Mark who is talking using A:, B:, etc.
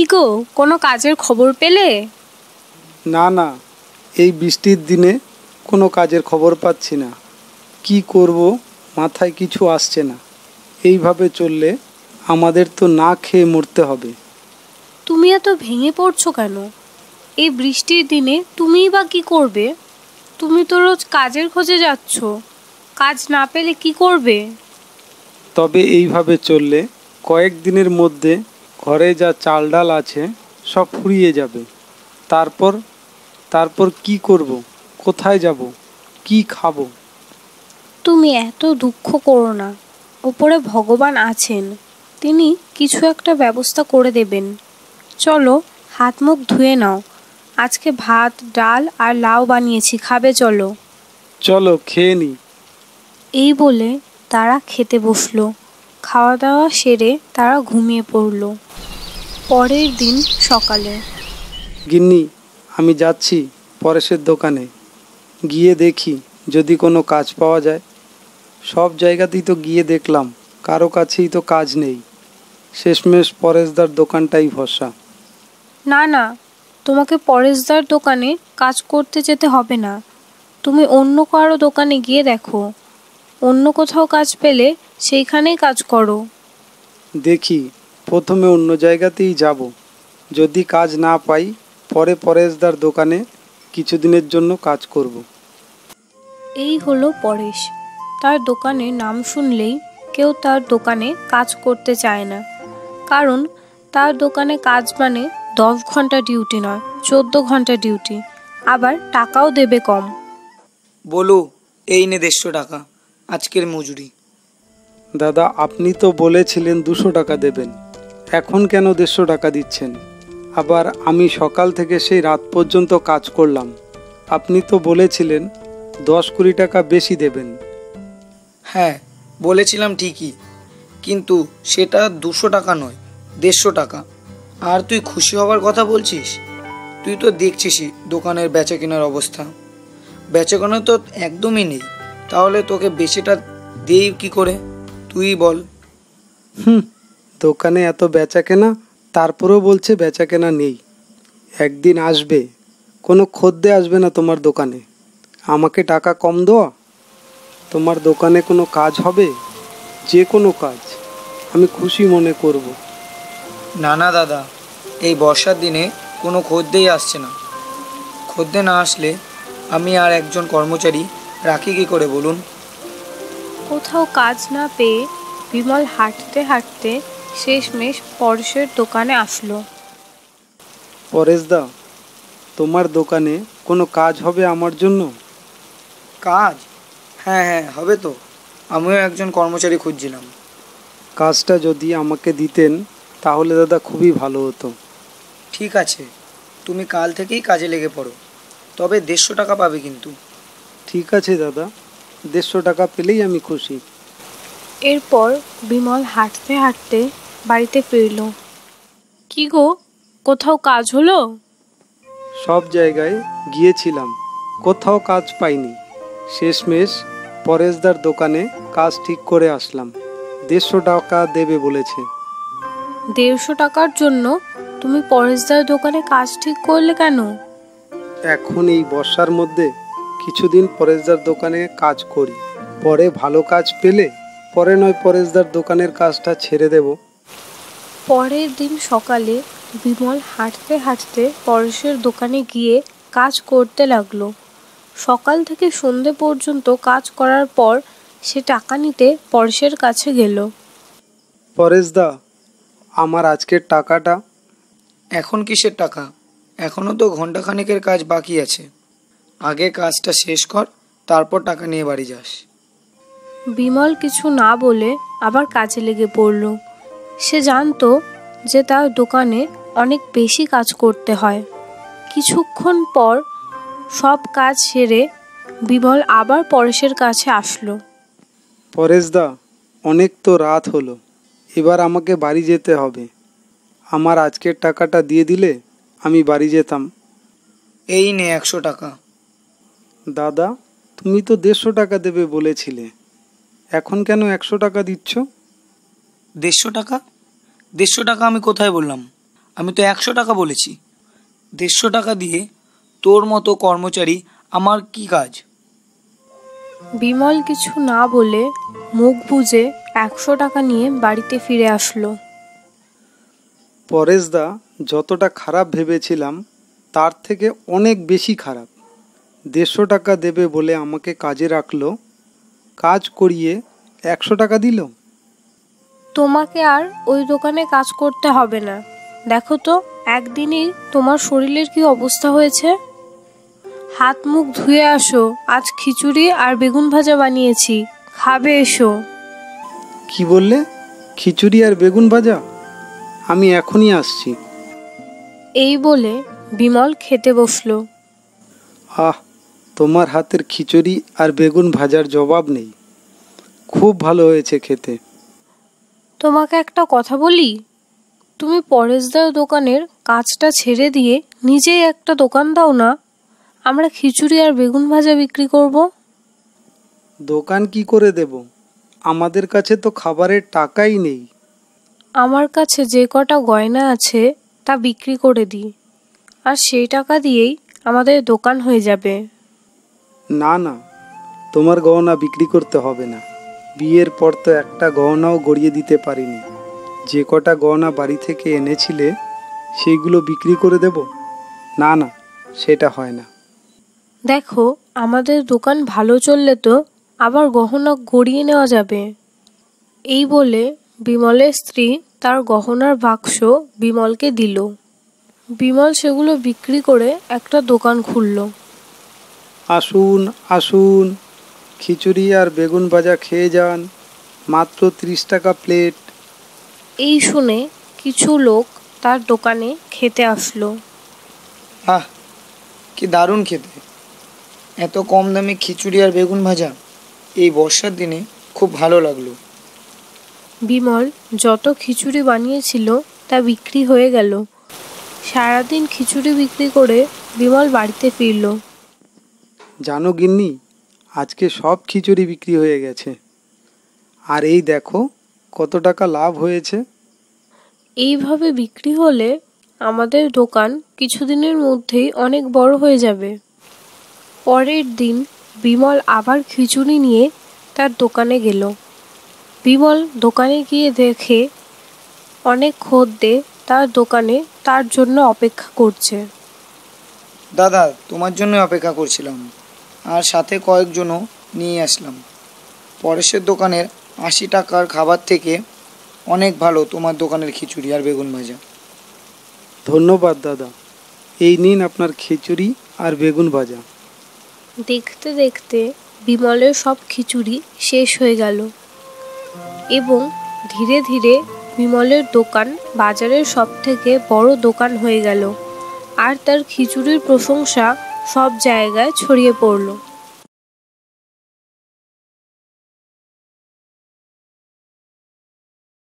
A: কি গো, কোনো কাজের খবর পেলে?
B: না না, এই বৃষ্টির দিনে কোনো কাজের খবর পাচ্ছি না। কি করব মাথায় কিছু আসছে না। এইভাবে চললে আমাদের তো না খেয়ে মরতে হবে।
A: তুমি এত ভেঙে পড়ছো কেন? এই বৃষ্টির দিনে তুমিই বা কি করবে? তুমি তো রোজ কাজের খোঁজে যাচ্ছ, কাজ না পেলে কি করবে?
B: তবে এইভাবে চললে কয়েকদিনের মধ্যে ঘরে যা চাল ডাল আছে সব ফুরিয়ে যাবে। তারপর তারপর কি করব? কোথায় যাব? কি খাবো?
A: তুমি এত দুঃখ করো না। ওপরে ভগবান আছেন, তিনি কিছু একটা ব্যবস্থা করে দেবেন। চলো, হাত মুখ ধুয়ে নাও। আজকে ভাত ডাল আর লাউ বানিয়েছি, খাবে চলো।
B: চলো খেয়ে নিই।
A: এই বলে তারা খেতে বসলো। খাওয়া দাওয়া সেরে তারা ঘুমিয়ে পড়ল। পরের দিন সকালে।
B: গিন্নি, আমি যাচ্ছি পরেশের দোকানে, গিয়ে দেখি যদি কোনো কাজ পাওয়া যায়। সব জায়গাতেই তো গিয়ে দেখলাম, কারো কাছেই তো কাজ নেই। শেষমেশ পরেশদার দোকানটাই ভরসা।
A: না না, তোমাকে পরেশদার দোকানে কাজ করতে যেতে হবে না। তুমি অন্য কারো দোকানে গিয়ে দেখো, অন্য কোথাও কাজ পেলে সেইখানেই কাজ করো।
B: দেখি, প্রথমে অন্য জায়গাতেই যাব। যদি কাজ না পাই, পরে পরেশদার দোকানে কিছুদিনের জন্য কাজ করব।
A: এই হলো পরেশ। তার দোকানের নাম শুনলেই কেউ তার দোকানে কাজ করতে চায় না। কারণ তার দোকানে কাজ মানে 10 ঘন্টা ডিউটি নয়, 14 ঘন্টা ডিউটি, আবার টাকাও দেবে কম।
C: বলো, এই নে 150 টাকা, আজকের মজুরি।
B: দাদা, আপনি তো বলেছিলেন 200 টাকা দেবেন, এখন কেন 150 টাকা দিচ্ছেন? আবার আমি সকাল থেকে সেই রাত পর্যন্ত কাজ করলাম। আপনি তো বলেছিলেন 10-20 টাকা বেশি দেবেন।
C: হ্যাঁ, বলেছিলাম ঠিকই, কিন্তু সেটা 200 টাকা নয়, 150 টাকা। আর তুই খুশি হবার কথা বলছিস? তুই তো দেখছিসই দোকানের বেচা কেনার অবস্থা। বেচা কেনা তো একদমই নেই, তাহলে তোকে বেশিটা দেই কি করে তুই বল।
B: দোকানে এত বেচা কেনা, তারপরেও বলছে বেচা কেনা নেই। একদিন আসবে, কোনো খদ্দে আসবে না তোমার দোকানে। আমাকে টাকা কম দেওয়া? তোমার দোকানে কোনো কাজ হবে, যে কোনো কাজ আমি খুশি মনে করব।
C: না না দাদা, এই বর্ষার দিনে কোনো খদ্দেই আসছে না। খদ্দে না আসলে আমি আর একজন কর্মচারী রাখি কী করে বলুন?
A: কোথাও কাজ না পেয়ে বিমল হাঁটতে হাঁটতে শেষমেশ পরেশের দোকানে আসলো।
B: পরেশদা, তোমার দোকানে কোনো কাজ হবে আমার জন্য?
C: কাজ? হ্যাঁ হ্যাঁ, হবে তো। আমিও একজন কর্মচারী খুঁজছিলাম।
B: কাজটা যদি আমাকে দিতেন তাহলে দাদা খুবই ভালো হতো।
C: ঠিক আছে, তুমি কাল থেকেই কাজে লেগে পড়ো, তবে 150 টাকা পাবে কিন্তু।
B: ঠিক আছে দাদা, 150 টাকা পেলেই আমি খুশি।
A: এরপর বিমল হাঁটতে হাঁটতে বাড়িতে ফিরল। কি গো, কোথাও কাজ হলো?
B: সব জায়গায় গিয়েছিলাম, কোথাও কাজ পাইনি। শেষমেশ পরেশদার দোকানে কাজ ঠিক করে আসলাম। 150 টাকা দেবে বলেছে।
A: 150 টাকার জন্য তুমি পরেশদার দোকানে কাজ ঠিক করলে কেন?
B: এখন এই বর্ষার মধ্যে কিছুদিন পরেশদার দোকানে কাজ করি, পরে ভালো কাজ পেলে পরে নয় পরেশদার দোকানের কাজটা ছেড়ে দেব।
A: পরের দিন সকালে বিমল হাঁটতে হাঁটতে পরেশের দোকানে গিয়ে কাজ করতে লাগলো। সকাল থেকে সন্ধে পর্যন্ত কাজ করার পর সে টাকা নিতে পরেশের কাছে গেল।
B: পরেশদা, আমার আজকের টাকাটা।
C: এখন কিসের টাকা? এখনও তো ঘন্টাখানেকের কাজ বাকি আছে। আগে কাজটা শেষ কর, তারপর টাকা নিয়ে বাড়ি যাস।
A: বিমল কিছু না বলে আবার কাজে লেগে পড়ল। সে জানতো যে তার দোকানে অনেক বেশি কাজ করতে হয়। কিছুক্ষণ পর সব কাজ সেরে বিমল আবার পরেশের কাছে আসলো।
B: পরেশদা, অনেক তো রাত হলো, এবার আমাকে বাড়ি যেতে হবে। আমার আজকের টাকাটা দিয়ে দিলে আমি বাড়ি যেতাম।
C: এই নে 100 টাকা।
B: দাদা, তুমি তো 150 টাকা দেবে বলেছিলে, এখন কেন 100 টাকা দিচ্ছ?
C: 150 টাকা? 150 টাকা আমি কোথায় বললাম? আমি তো 100 টাকা বলেছি। 150 টাকা দিয়ে তোর মতো কর্মচারী আমার কি কাজ?
A: বিমল কিছু না বলে মুখ বুজে 100 টাকা নিয়ে বাড়িতে ফিরে আসলো।
B: পরেশদা যতটা খারাপ ভেবেছিলাম তার থেকে অনেক বেশি খারাপ। 150 টাকা দেবে বলে আমাকে কাজে রাখলো, কাজ করিয়ে 100 টাকা দিল।
A: তোমাকে আর ওই দোকানে কাজ করতে হবে না। দেখো তো একদিনই তোমার শরীরের কি অবস্থা হয়েছে। হাত মুখ ধুয়ে আসো, আজ খিচুড়ি আর বেগুন ভাজা বানিয়েছি, খাবে এসো।
B: কি বললে? খিচুড়ি আর বেগুন ভাজা? আমি এখনই আসছি।
A: এই বলে বিমল খেতে বসলো।
B: আহ, তোমার হাতের খিচুড়ি আর বেগুন ভাজার জবাব নেই। খুব ভালো হয়েছে খেতে।
A: তোমাকে একটা কথা বলি, তুমি পরেশদার দোকানের কাজটা ছেড়ে দিয়ে নিজেই একটা দোকান দাও না, আমরা খিচুড়ি আর বেগুন ভাজা বিক্রি করব।
B: দোকান কি করে দেব? আমাদের কাছে তো খাবারের টাকাই নেই।
A: আমার কাছে যে কটা গয়না আছে তা বিক্রি করে দিই, আর সেই টাকা দিয়েই আমাদের দোকান হয়ে যাবে।
B: না না, তোমার গহনা বিক্রি করতে হবে না। বিয়ের পর তো একটা গহনাও গড়িয়ে দিতে পারিনি। যে কটা গহনা বাড়ি থেকে এনেছিলে সেইগুলো বিক্রি করে দেব? না না, সেটা হয় না।
A: দেখো আমাদের দোকান ভালো চললে তো আবার গহনা গড়িয়ে নেওয়া যাবে। এই বলে বিমলের স্ত্রী তার গহনার বাক্স বিমলকে দিল। বিমল সেগুলো বিক্রি করে একটা দোকান খুলল।
B: আসুন আসুন, খিচুড়ি আর বেগুন ভাজা খেয়ে যান, মাত্র 30 টাকা প্লেট।
A: এই শুনে কিছু লোক তার দোকানে খেতে আসলো।
C: আহ, কি দারুণ খেতে! এত কম দামে খিচুড়ি আর বেগুন ভাজা এই বর্ষার দিনে খুব ভালো লাগলো।
A: বিমল যত খিচুড়ি বানিয়েছিল তা বিক্রি হয়ে গেল। সারাদিন খিচুড়ি বিক্রি করে বিমল বাড়িতে ফিরল।
B: জানো গিন্নি, আজকে সব খিচুড়ি বিক্রি হয়ে গেছে। আর এই দেখো কত টাকা লাভ হয়েছে।
A: এইভাবে বিক্রি হলে আমাদের দোকান কিছুদিনের মধ্যেই অনেক বড় হয়ে যাবে। পরের দিন বিমল আবার খিচুড়ি নিয়ে তার দোকানে গেল। বিমল দোকানে গিয়ে দেখে অনেক খদ্দের তার দোকানে তার জন্য অপেক্ষা করছে।
C: দাদা, তোমার জন্য অপেক্ষা করছিলাম, আর সাথে কয়েকজনও নিয়ে আসলাম। পরেশের দোকানের 80 টাকার খাবার থেকে অনেক ভালো তোমার দোকানের খিচুড়ি আর বেগুন ভাজা।
B: ধন্যবাদ দাদা, এই নিন আপনার খিচুড়ি আর বেগুন ভাজা।
A: দেখতে দেখতে বিমলের সব খিচুড়ি শেষ হয়ে গেল এবং ধীরে ধীরে বিমলের দোকান বাজারের সবথেকে বড় দোকান হয়ে গেল, আর তার খিচুড়ির প্রশংসা সব জায়গায় ছড়িয়ে পড়ল।